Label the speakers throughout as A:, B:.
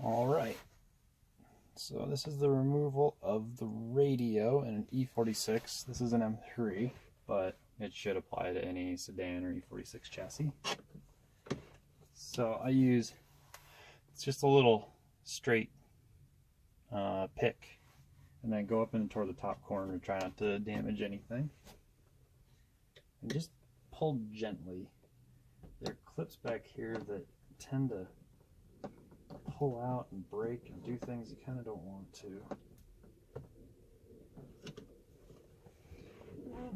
A: All right, so this is the removal of the radio in an E46. This is an M3, but it should apply to any sedan or E46 chassis. So I use, it's just a little straight pick, and then go up and toward the top corner to try not to damage anything. And just pull gently. There are clips back here that tend to pull out and break and do things you kind of don't want to.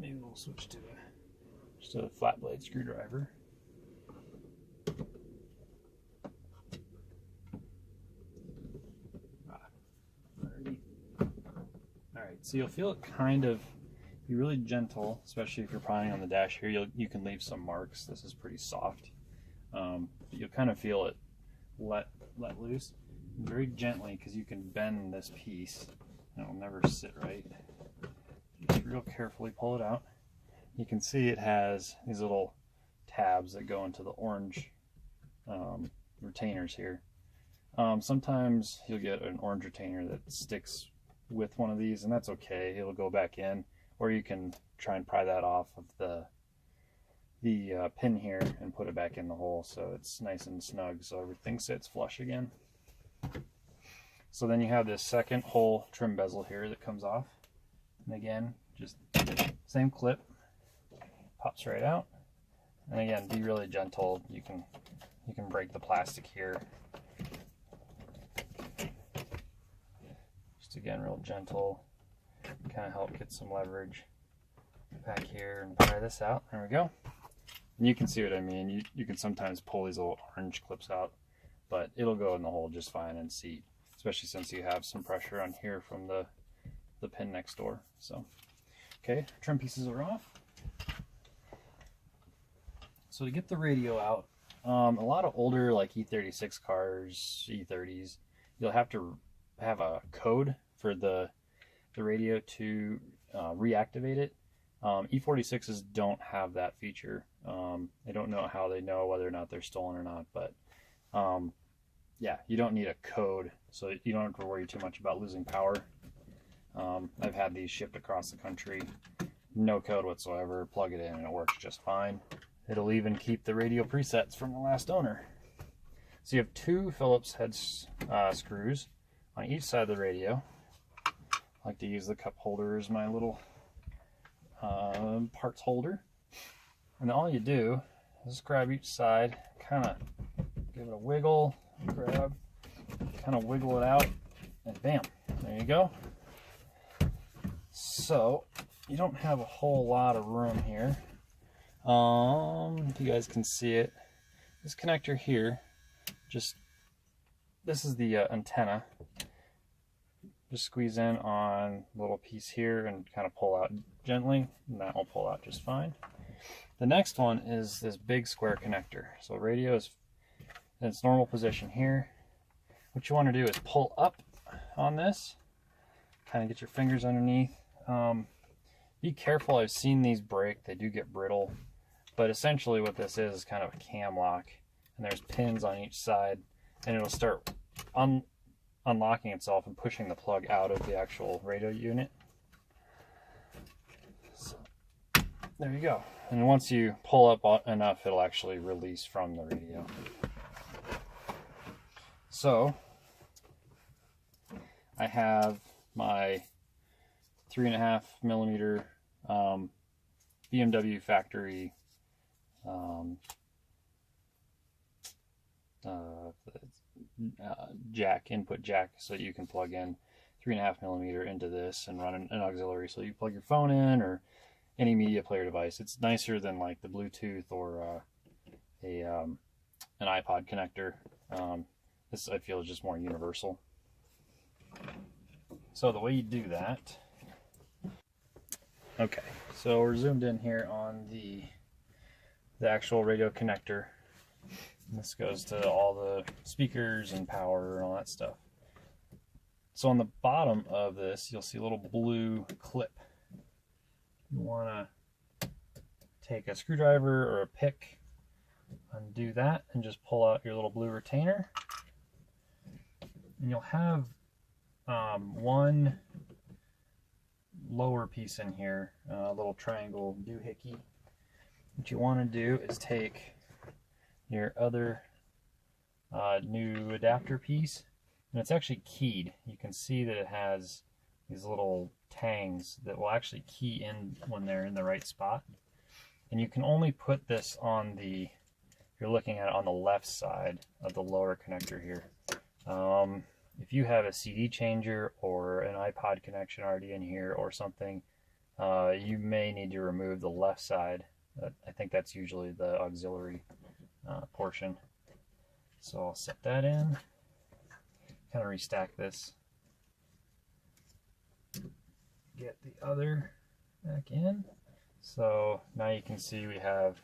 A: Maybe we'll switch to just a flat blade screwdriver. Alright, so you'll feel it kind of be really gentle, especially if you're prying on the dash here. You can leave some marks. This is pretty soft. But you'll kind of feel it let loose very gently, because you can bend this piece and it'll never sit right. Just real carefully pull it out. You can see it has these little tabs that go into the orange retainers here. Sometimes you'll get an orange retainer that sticks with one of these, and that's okay, it'll go back in, or you can try and pry that off of the pin here and put it back in the hole so it's nice and snug so everything sits flush again. So then you have this second hole trim bezel here that comes off, and again, just same clip, pops right out, and again, be really gentle. You can break the plastic here. Just again, real gentle, kind of help get some leverage back here, and pry this out. There we go. And you can see what I mean. You can sometimes pull these little orange clips out, but it'll go in the hole just fine and seat, especially since you have some pressure on here from the pin next door. So, okay, trim pieces are off. So to get the radio out, a lot of older like E36 cars, E30s, you'll have to have a code for the radio to reactivate it. E46s don't have that feature. I don't know how they know whether or not they're stolen or not, but yeah, you don't need a code, so you don't have to worry too much about losing power. I've had these shipped across the country, no code whatsoever, plug it in and it works just fine. It'll even keep the radio presets from the last owner. So you have two Phillips head screws on each side of the radio. I like to use the cup holder as my little parts holder. And all you do is grab each side, kind of give it a wiggle, grab, kind of wiggle it out, and bam, there you go. So you don't have a whole lot of room here. If you guys can see it, this connector here, this is the antenna. Just squeeze in on a little piece here and kind of pull out gently, and that will pull out just fine. The next one is this big square connector. So radio is in its normal position here. What you want to do is pull up on this, kind of get your fingers underneath. Be careful, I've seen these break, they do get brittle, but essentially what this is kind of a cam lock, and there's pins on each side, and it'll start unlocking itself and pushing the plug out of the actual radio unit. So, there you go. And once you pull up enough, it'll actually release from the radio. So I have my 3.5mm BMW factory input jack, so you can plug in 3.5mm into this and run an auxiliary. So you plug your phone in or any media player device. It's nicer than like the Bluetooth or an iPod connector. This I feel is just more universal. So the way you do that, okay, so we're zoomed in here on the actual radio connector. This goes to all the speakers and power and all that stuff. So on the bottom of this, you'll see a little blue clip. You want to take a screwdriver or a pick, undo that, and just pull out your little blue retainer. and you'll have one lower piece in here, a little triangle doohickey. What you want to do is take your other new adapter piece, and it's actually keyed. You can see that it has these little tangs that will actually key in when they're in the right spot. And you can only put this on the, you're looking at it on the left side of the lower connector here. If you have a CD changer or an iPod connection already in here or something, you may need to remove the left side. I think that's usually the auxiliary portion. So I'll set that in, kind of restack this, get the other back in. So now you can see we have,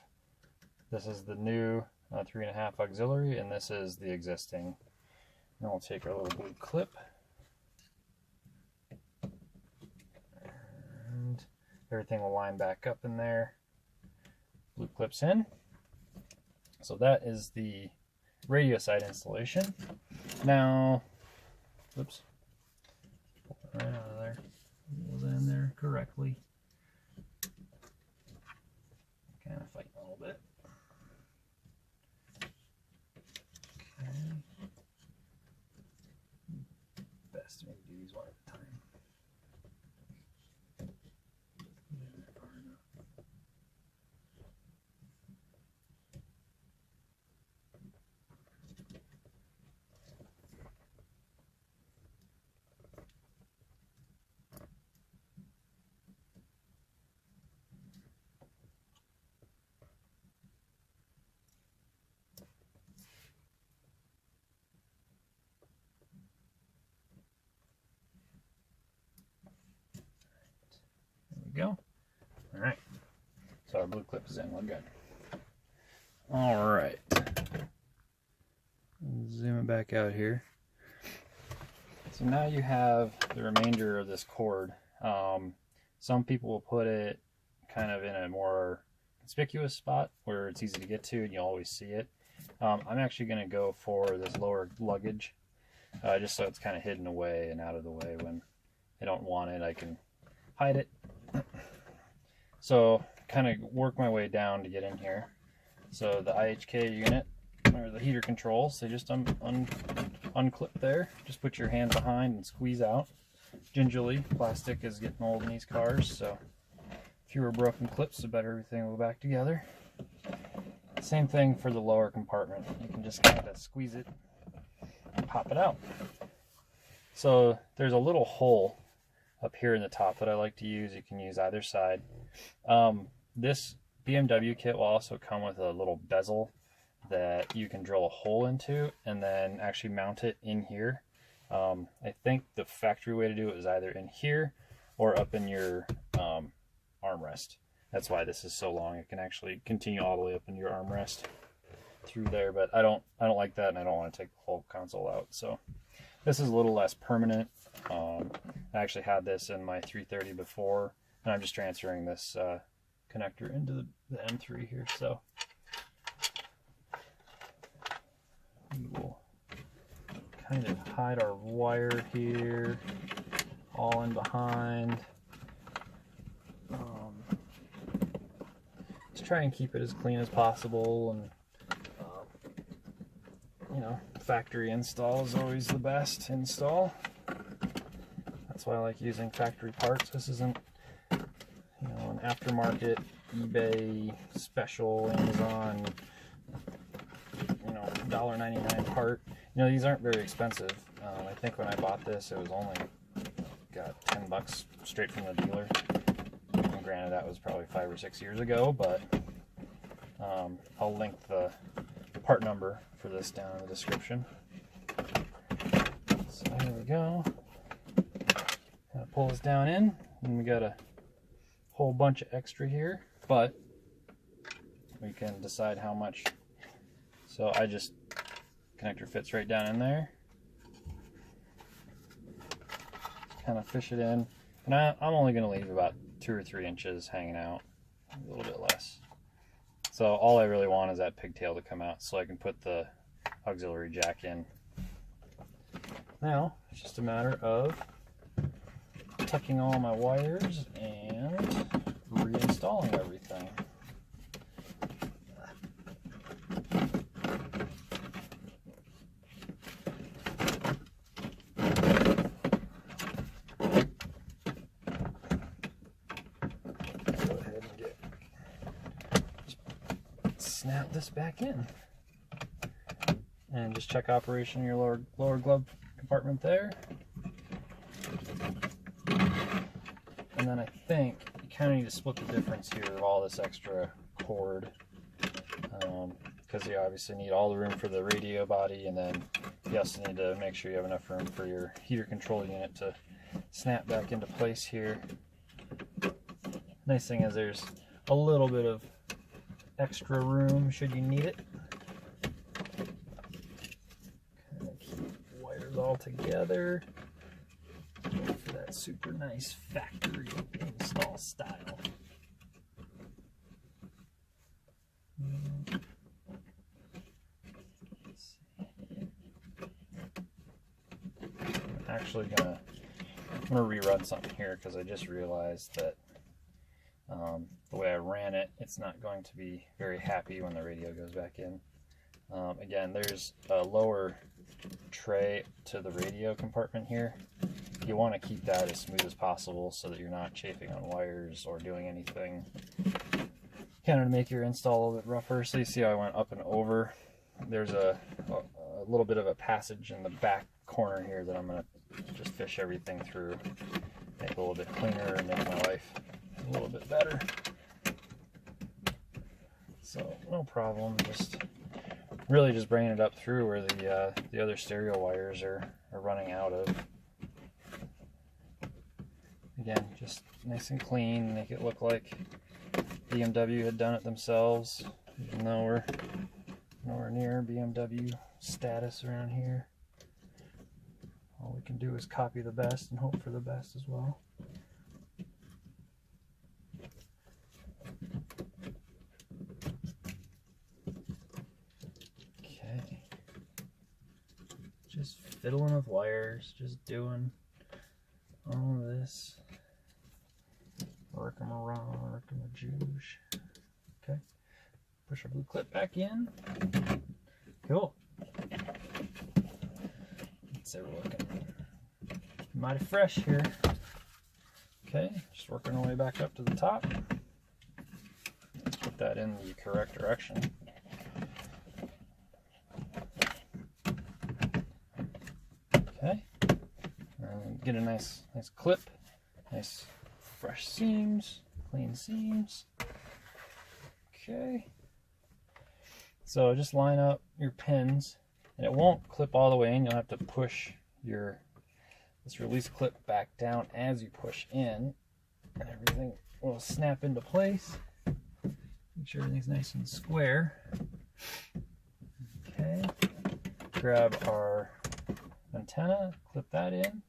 A: this is the new 3.5 auxiliary, and this is the existing. Then we'll take our little blue clip, and everything will line back up in there. Blue clips in. So that is the radio side installation. Now, oops, right out of there. It wasn't in there correctly. Kind of fighting a little bit. Okay. Best to maybe do these one at a time. Go. All right, so our blue clip is in. We're good. All right, zoom it back out here. So now you have the remainder of this cord. Some people will put it kind of in a more conspicuous spot where it's easy to get to and you always see it. I'm actually going to go for this lower luggage, just so it's kind of hidden away and out of the way. When I don't want it, I can hide it. So kind of work my way down to get in here. So the IHK unit, or the heater controls, they just unclip there. Just put your hand behind and squeeze out. Gingerly, plastic is getting old in these cars, so fewer broken clips, the better everything will go back together. Same thing for the lower compartment. You can just kind of squeeze it and pop it out. So there's a little hole up here in the top that I like to use. You can use either side. This BMW kit will also come with a little bezel that you can drill a hole into and then actually mount it in here. I think the factory way to do it is either in here or up in your armrest. That's why this is so long. It can actually continue all the way up in your armrest through there, but I don't like that, and I don't want to take the whole console out. So this is a little less permanent. I actually had this in my 330 before, and I'm just transferring this connector into the M3 here. So we will kind of hide our wire here, all in behind. Just try and keep it as clean as possible, and you know, factory install is always the best install. That's why I like using factory parts. This isn't, you know, an aftermarket eBay special Amazon, you know, $1.99 part. You know, these aren't very expensive. I think when I bought this, it was only got $10 straight from the dealer. And granted, that was probably 5 or 6 years ago, but I'll link the part number for this down in the description. So there we go. Pull this down in, and we got a whole bunch of extra here, but we can decide how much. So I just, connector fits right down in there. Kind of fish it in, and I'm only going to leave about 2 or 3 inches hanging out, a little bit less. So all I really want is that pigtail to come out so I can put the auxiliary jack in. now it's just a matter of tucking all my wires and reinstalling everything. Go ahead and snap this back in. And just check operation in your lower glove compartment there. And then I think you kind of need to split the difference here of all this extra cord, because you obviously need all the room for the radio body, and then you also need to make sure you have enough room for your heater control unit to snap back into place here. Nice thing is there's a little bit of extra room should you need it. Kind of keep wires all together. Go for that super nice factory install style. I'm gonna rerun something here because I just realized that the way I ran it, it's not going to be very happy when the radio goes back in. Again, there's a lower tray to the radio compartment here. You want to keep that as smooth as possible so that you're not chafing on wires or doing anything kind of to make your install a little bit rougher. So you see how I went up and over. There's a little bit of a passage in the back corner here that I'm going to just fish everything through, make it a little bit cleaner and make my life a little bit better. So no problem, really just bringing it up through where the other stereo wires are running out of. Again, just nice and clean, make it look like BMW had done it themselves, even though we're nowhere near BMW status around here. All we can do is copy the best and hope for the best as well. Okay. Just fiddling with wires, just doing all of this. Working around, working the juice. Okay. Push our blue clip back in. Cool. So we're looking mighty fresh here. Okay, just working our way back up to the top. Let's put that in the correct direction. Okay, and get a nice clip, nice fresh seams, clean seams. Okay, so just line up your pins. And it won't clip all the way in. You'll have to push this release clip back down as you push in, and everything will snap into place. Make sure everything's nice and square. Okay, grab our antenna, clip that in,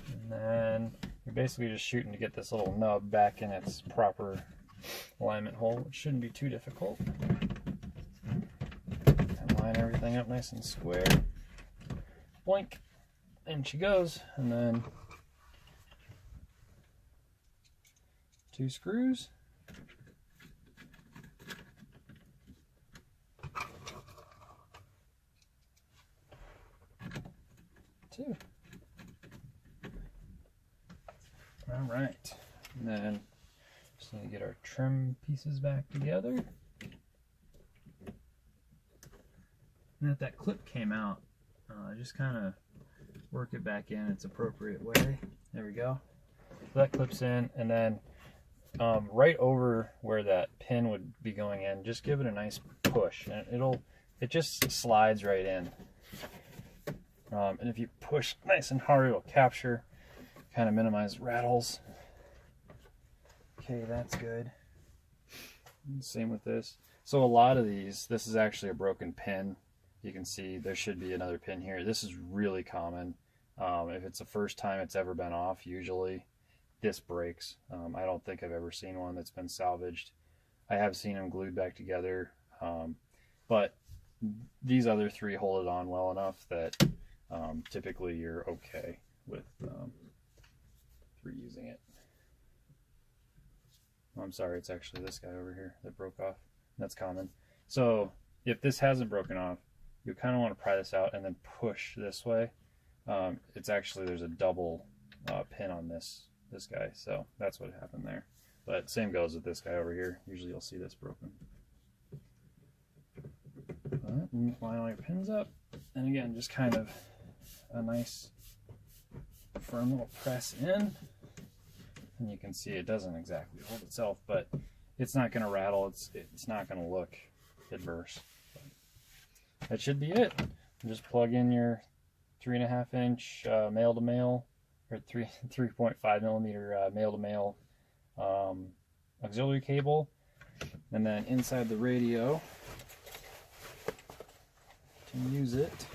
A: and then you're basically just shooting to get this little nub back in its proper alignment hole, which shouldn't be too difficult. Line everything up nice and square. Boink, and she goes. And then 2 screws. 2. All right, and then just need to get our trim pieces back together. And if that clip came out, just kind of work it back in its appropriate way. There we go. So that clips in, and then right over where that pin would be going in, just give it a nice push, and it just slides right in. And if you push nice and hard, it'll capture, kind of minimize rattles. Okay, that's good. Same with this. So a lot of these, this is actually a broken pin. You can see there should be another pin here. This is really common. If it's the first time it's ever been off, usually this breaks. I don't think I've ever seen one that's been salvaged. I have seen them glued back together, but these other 3 hold it on well enough that typically you're okay with reusing it. Oh, I'm sorry, it's actually this guy over here that broke off. That's common. So if this hasn't broken off, you kind of want to pry this out and then push this way. It's actually, there's a double pin on this guy, so that's what happened there. But same goes with this guy over here. Usually you'll see this broken. Line all your pins up, and again, just kind of a nice firm little press in. And you can see it doesn't exactly hold itself, but it's not going to rattle. It's not going to look adverse. That should be it. Just plug in your 3.5 inch male to male, or 3.5 millimeter male to male auxiliary cable, and then inside the radio to use it.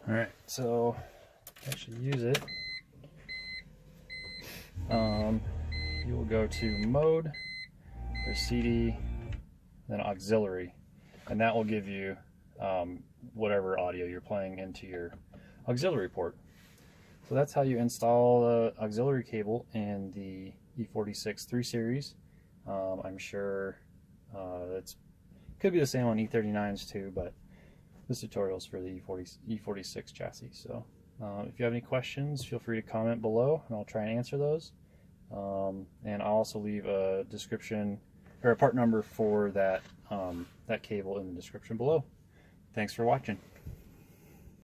A: Alright, so to actually use it, you will go to mode, or CD, then auxiliary, and that will give you whatever audio you're playing into your auxiliary port. So that's how you install the auxiliary cable in the e46 3 Series. I'm sure it could be the same on e39s too, but this tutorial is for the e46 chassis. So if you have any questions, feel free to comment below and I'll try and answer those. And I'll also leave a description or a part number for that, that cable in the description below. Thanks for watching.